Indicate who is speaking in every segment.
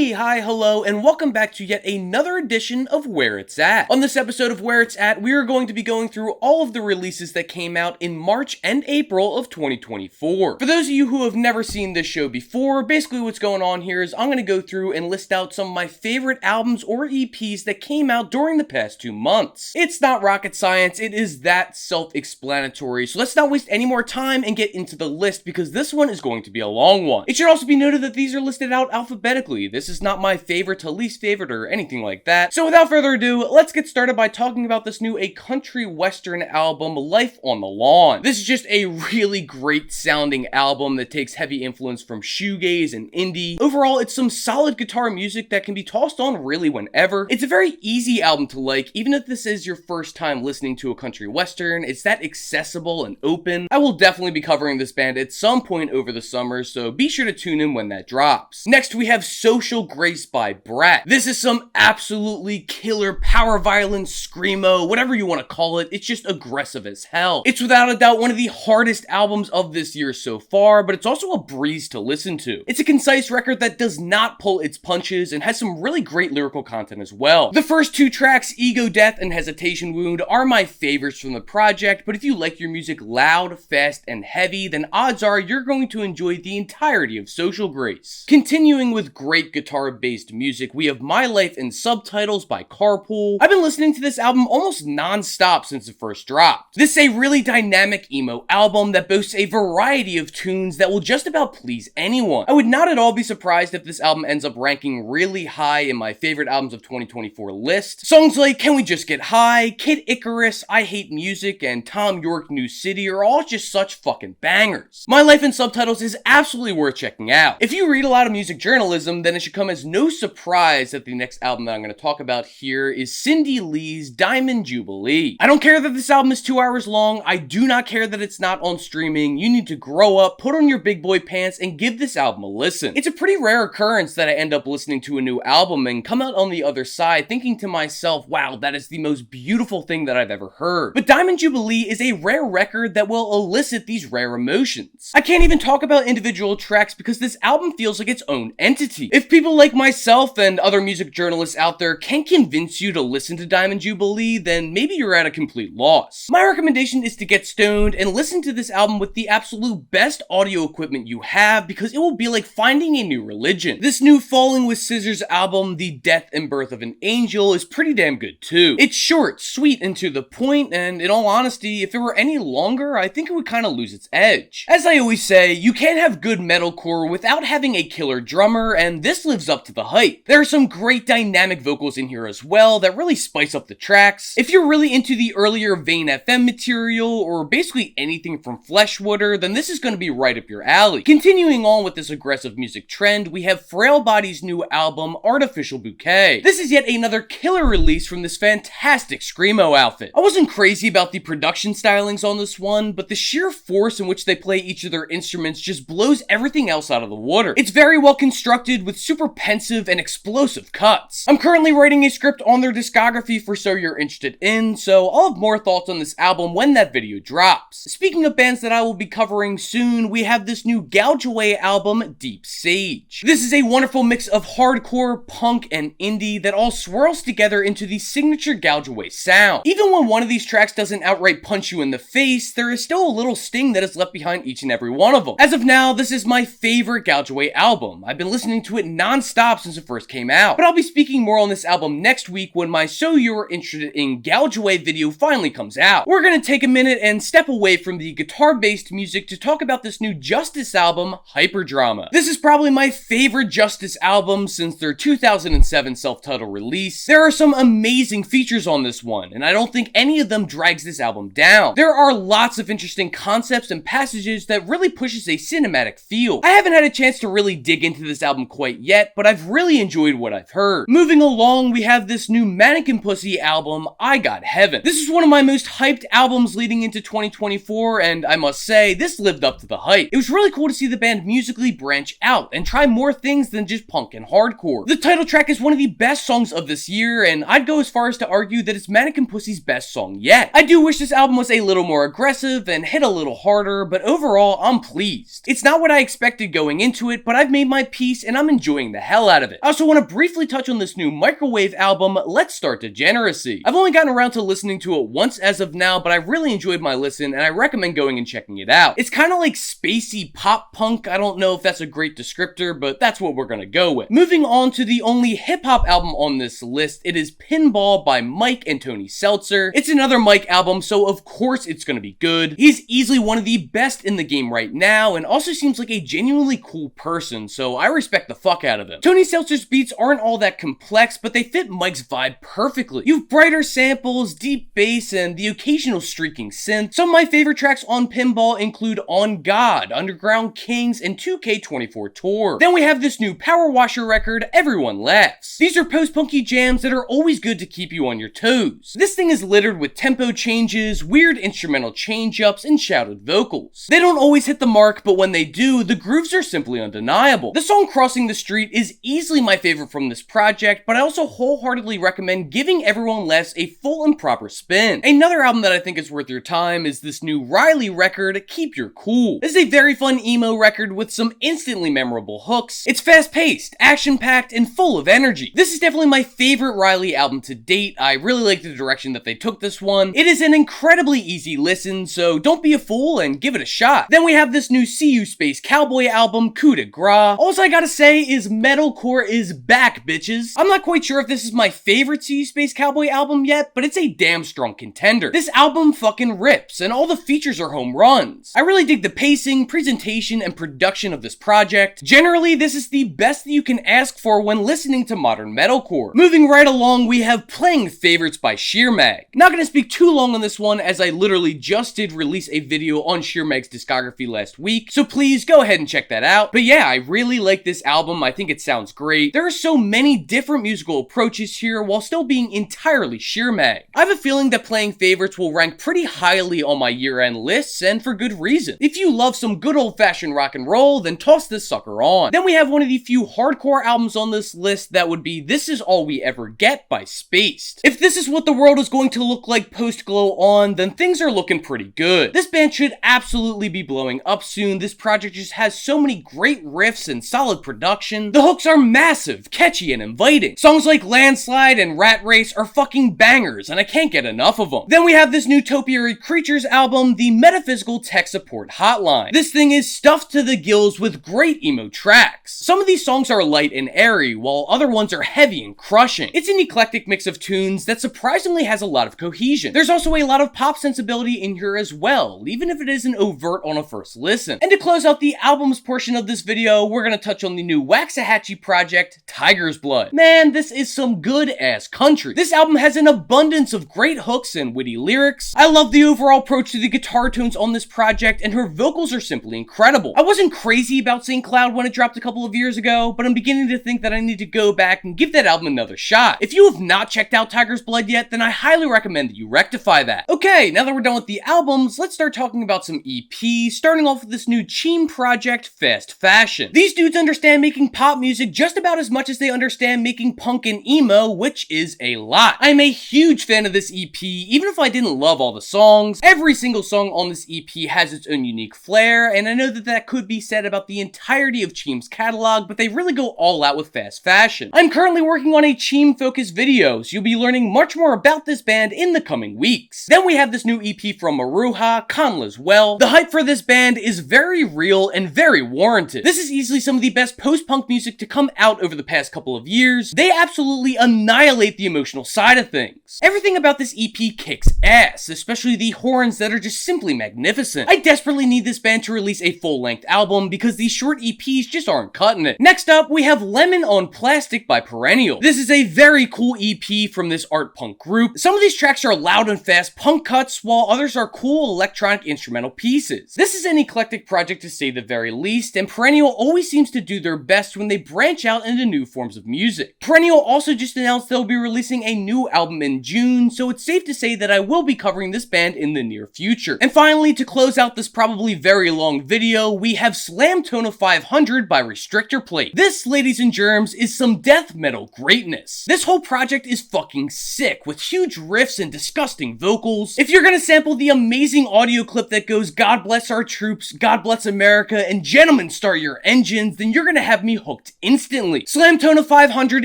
Speaker 1: Hey, hi, hello, and welcome back to yet another edition of Where It's At. On this episode of Where It's At, we are going to be going through all of the releases that came out in March and April of 2024. For those of you who have never seen this show before, basically what's going on here is I'm going to go through and list out some of my favorite albums or EPs that came out during the past 2 months. It's not rocket science, it is that self-explanatory, so let's not waste any more time and get into the list because this one is going to be a long one. It should also be noted that these are listed out alphabetically. This is not my favorite to least favorite or anything like that. So without further ado, let's get started by talking about this new country western album, Life on the Lawn. This is just a really great sounding album that takes heavy influence from shoegaze and indie. Overall, it's some solid guitar music that can be tossed on really whenever. It's a very easy album to like, even if this is your first time listening to a country western. It's that accessible and open. I will definitely be covering this band at some point over the summer, so be sure to tune in when that drops. Next, we have Social Grace by Brat. This is some absolutely killer power violence, screamo, whatever you want to call it. It's just aggressive as hell. It's without a doubt one of the hardest albums of this year so far, but it's also a breeze to listen to. It's a concise record that does not pull its punches and has some really great lyrical content as well. The first 2 tracks, Ego Death and Hesitation Wound, are my favorites from the project, but if you like your music loud, fast, and heavy, then odds are you're going to enjoy the entirety of Social Grace. Continuing with great guitar-based music, we have My Life in Subtitles by Carpool. I've been listening to this album almost non-stop since it first dropped. This is a really dynamic emo album that boasts a variety of tunes that will just about please anyone. I would not at all be surprised if this album ends up ranking really high in my favorite albums of 2024 list. Songs like Can We Just Get High, Kid Icarus, I Hate Music, and Tom York New City are all just such fucking bangers. My Life in Subtitles is absolutely worth checking out. If you read a lot of music journalism, then it should come as no surprise that the next album that I'm going to talk about here is Cindy Lee's Diamond Jubilee. I don't care that this album is 2 hours long. I do not care that it's not on streaming. You need to grow up, put on your big boy pants, and give this album a listen. It's a pretty rare occurrence that I end up listening to a new album and come out on the other side thinking to myself, wow, that is the most beautiful thing that I've ever heard. But Diamond Jubilee is a rare record that will elicit these rare emotions. I can't even talk about individual tracks because this album feels like its own entity. If people like myself and other music journalists out there can't convince you to listen to Diamond Jubilee, then maybe you're at a complete loss. My recommendation is to get stoned and listen to this album with the absolute best audio equipment you have because it will be like finding a new religion. This new Falling with Scissors album, The Death and Birth of an Angel, is pretty damn good too. It's short, sweet, and to the point, and in all honesty, if it were any longer, I think it would kind of lose its edge. As I always say, you can't have good metalcore without having a killer drummer, and this lives up to the hype. There are some great dynamic vocals in here as well that really spice up the tracks. If you're really into the earlier Vane FM material, or basically anything from Fleshwater, then this is going to be right up your alley. Continuing on with this aggressive music trend, we have Frail Body's new album, Artificial Bouquet. This is yet another killer release from this fantastic screamo outfit. I wasn't crazy about the production stylings on this one, but the sheer force in which they play each of their instruments just blows everything else out of the water. It's very well constructed with super pensive and explosive cuts. I'm currently writing a script on their discography for So You're Interested In, so I'll have more thoughts on this album when that video drops. Speaking of bands that I will be covering soon, we have this new Gouge Away album, Deep Sage. This is a wonderful mix of hardcore, punk, and indie that all swirls together into the signature Gouge Away sound. Even when one of these tracks doesn't outright punch you in the face, there is still a little sting that is left behind each and every one of them. As of now, this is my favorite Gouge Away album. I've been listening to it non-stop since it first came out, but I'll be speaking more on this album next week when my So You're Interested In Gouge Away video finally comes out. We're gonna take a minute and step away from the guitar-based music to talk about this new Justice album, Hyperdrama. This is probably my favorite Justice album since their 2007 self-titled release. There are some amazing features on this one, and I don't think any of them drags this album down. There are lots of interesting concepts and passages that really pushes a cinematic feel. I haven't had a chance to really dig into this album quite yet, but I've really enjoyed what I've heard. Moving along, we have this new Mannequin Pussy album, I Got Heaven. This is one of my most hyped albums leading into 2024, and I must say, this lived up to the hype. It was really cool to see the band musically branch out and try more things than just punk and hardcore. The title track is one of the best songs of this year, and I'd go as far as to argue that it's Mannequin Pussy's best song yet. I do wish this album was a little more aggressive and hit a little harder, but overall, I'm pleased. It's not what I expected going into it, but I've made my peace and I'm enjoying the hell out of it. I also want to briefly touch on this new Microwave album, Let's Start Degeneracy. I've only gotten around to listening to it once as of now, but I really enjoyed my listen and I recommend going and checking it out. It's kind of like spacey pop punk. I don't know if that's a great descriptor, but that's what we're gonna go with. Moving on to the only hip-hop album on this list, it is Pinball by Mike and Tony Seltzer. It's another Mike album, so of course it's gonna be good. He's easily one of the best in the game right now, and also seems like a genuinely cool person, so I respect the fuck out of him. Tony Seltzer's beats aren't all that complex, but they fit Mike's vibe perfectly. You have brighter samples, deep bass, and the occasional streaking synth. Some of my favorite tracks on Pinball include On God, Underground Kings, and 2K24 Tour. Then we have this new Power Washer record, Everyone Laughs. These are post-punky jams that are always good to keep you on your toes. This thing is littered with tempo changes, weird instrumental change-ups, and shouted vocals. They don't always hit the mark, but when they do, the grooves are simply undeniable. The song Crossing the Street is easily my favorite from this project, but I also wholeheartedly recommend giving Everyone Laughs a full and proper spin. Another album that I think is worth your time is this new Riley record, Keep Your Cool. This is a very fun emo record with some instantly memorable hooks. It's fast-paced, action-packed, and full of energy. This is definitely my favorite Riley album to date. I really like the direction that they took this one. It is an incredibly easy listen, so don't be a fool and give it a shot. Then we have this new CU Space Cowboy album, Coup de Grace. All I gotta say is metalcore is back, bitches. I'm not quite sure if this is my favorite CU Space Cowboy album yet, but it's a damn strong contender. This album fucking rips, and all the features are home runs. I really dig the pacing, presentation, and production of this project. Generally, this is the best that you can ask for when listening to modern metalcore. Moving right along, we have Playing Favorites by Sheermag. Not gonna speak too long on this one, as I literally just did release a video on Sheermag's discography last week, so please go ahead and check that out. But yeah, I really like this album. I think it sounds great. There are so many different musical approaches here while still being entirely Sheermag. I have a feeling that Playing Favorites will rank pretty highly on my year-end lists, and for good reason. If you love some good old-fashioned rock and roll, then toss this sucker on. Then we have one of the few hardcore albums on this list, that would be This Is All We Ever Get by Spaced. If this is what the world is going to look like post-Glow On, then things are looking pretty good. This band should absolutely be blowing up soon. This project just has so many great riffs and solid production. The hooks are massive, catchy, and inviting. Songs like Landslide and Rat Race are fucking bangers, and I can't get enough of them. Then we have this new Topiary Creatures album, The Metaphysical Tech Support Hotline. This thing is stuffed to the gills with great emo tracks. Some of these songs are light and airy, while other ones are heavy and crushing. It's an eclectic mix of tunes that surprisingly has a lot of cohesion. There's also a lot of pop sensibility in here as well, even if it isn't overt on a first listen. And to close out the albums portion of this video, we're gonna touch on the new Waxahachie project, Tiger's Blood. Man, this is some good-ass country. This album has an abundance of great hooks and witty lyrics. I love the overall approach to the guitar tones on this project, and her vocals are simply incredible. I wasn't crazy about St. Cloud when it dropped a couple of years ago, but I'm beginning to think that I need to go back and give that album another shot. If you have not checked out Tiger's Blood yet, then I highly recommend that you rectify that. Okay, now that we're done with the albums, let's start talking about some EPs, starting off with this new Cheem project, Fast Fashion. These dudes understand making pop music just about as much as they understand making punk and emo, which is a lot. I'm a huge fan of this EP, even if I didn't love all the songs. Every single song on this EP has its own unique flair, and I know that that could be said about the entirety of Cheem's catalog, but they really go all out with Fast Fashion. I'm currently working on a Cheem-focused video, so you'll be learning much more about this band in the coming weeks. Then we have this new EP from Maruha, Kamla's Well. The hype for this band is very real and very warranted. This is easily some of the best post-punk music to come out over the past couple of years. They absolutely annihilate the emotional side of things. Everything about this EP kicks ass, especially the horns that are just simply magnificent. I desperately need this band to release a full-length album because these short EPs just aren't cutting it. Next up, we have Lemon on Plastic by Perennial. This is a very cool EP from this art punk group. Some of these tracks are loud and fast punk cuts, while others are cool electronic instrumental pieces. This is an eclectic project to say the very least, and Perennial always seems to do their best when they branch out into new forms of music. Perennial also just announced they'll be releasing a new album in June, so it's safe to say that I will be covering this band in the near future. And finally, to close out this probably very long video, we have Slam Tona 500 by Restrictor Plate. This, ladies and germs, is some death metal greatness. This whole project is fucking sick, with huge riffs and disgusting vocals. If you're gonna sample the amazing audio clip that goes God bless our troops, God bless America, and gentlemen start your engines, then you're gonna have me hooked hooked instantly. Slamtona 500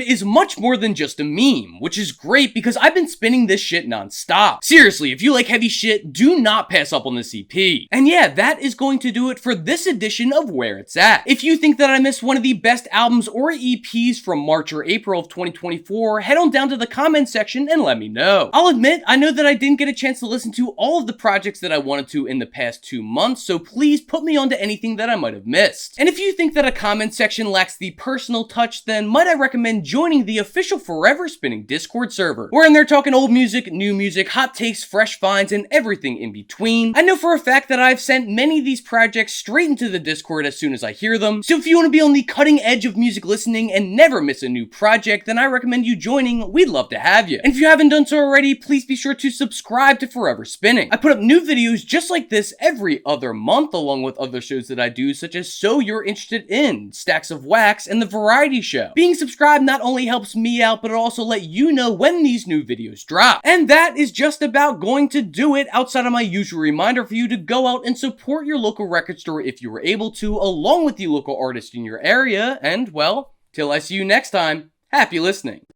Speaker 1: is much more than just a meme, which is great because I've been spinning this shit non-stop. Seriously, if you like heavy shit, do not pass up on this EP. And yeah, that is going to do it for this edition of Where It's At. If you think that I missed one of the best albums or EPs from March or April of 2024, head on down to the comment section and let me know. I'll admit, I know that I didn't get a chance to listen to all of the projects that I wanted to in the past 2 months, so please put me onto anything that I might have missed. And if you think that a comment section lacks the personal touch, then might I recommend joining the official Forever Spinning Discord server. We're in there talking old music, new music, hot takes, fresh finds, and everything in between. I know for a fact that I've sent many of these projects straight into the Discord as soon as I hear them, so if you want to be on the cutting edge of music listening and never miss a new project, then I recommend you joining. We'd love to have you. And if you haven't done so already, please be sure to subscribe to Forever Spinning. I put up new videos just like this every other month, along with other shows that I do, such as So You're Interested In, Stacks of Wax, and The Variety Show. Being subscribed not only helps me out, but it also let you know when these new videos drop. And that is just about going to do it, outside of my usual reminder for you to go out and support your local record store if you were able to, along with the local artist in your area. And well, till I see you next time, happy listening.